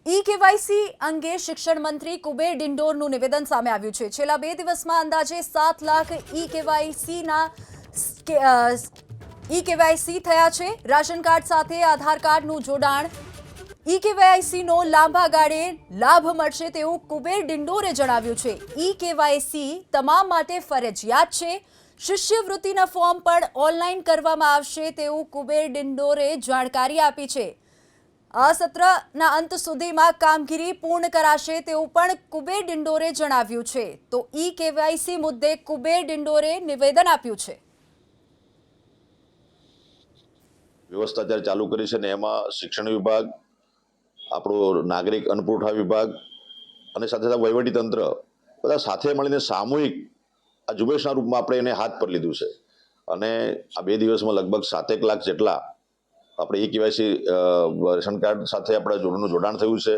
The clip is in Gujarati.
ઈ કેવાયસી અંગે શિક્ષણ મંત્રી કુબેર ડિંડોરનું નિવેદન સામે આવ્યું છે। છેલ્લા 2 દિવસમાં અંદાજે 7 લાખ ઈ કેવાયસી થયા છે। રાશન કાર્ડ સાથે આધાર કાર્ડનું જોડાણ ઈ કેવાયસીનો લાંબા ગાળે લાભ મળશે તેવું કુબેર ડિંડોરે જણાવ્યું છે। ઈ કેવાયસી તમામ માટે ફરજિયાત છે। શિષ્યવૃત્તિના ફોર્મ પણ ઓનલાઈન કરવામાં આવશે તેવું કુબેર ડિંડોરે જાણકારી આપી છે। આ સત્રના અંત સુધીમાં કામગીરી પૂર્ણ કરાશે તેવું પણ કુબેર ડિંડોરે જણાવ્યું છે। તો ઈ કેવાયસી મુદ્દે કુબેર ડિંડોરે નિવેદન આપ્યું છે। વ્યવસ્થા જ્યારે ચાલુ કરી છે ને એમાં શિક્ષણ વિભાગ, આપણો નાગરિક અન્ન પુરવઠા વિભાગ અને સાથે સાથે વહીવટી તંત્ર બધા સાથે મળીને સામૂહિક આ ઝુંબેશના રૂપમાં આપણે એને હાથ પર લીધું છે અને આ 2 દિવસમાં લગભગ 7 લાખ જેટલા આપણે ઈ કેવાયસી રેશન કાર્ડ સાથે આપણે જોડાણ થયું છે।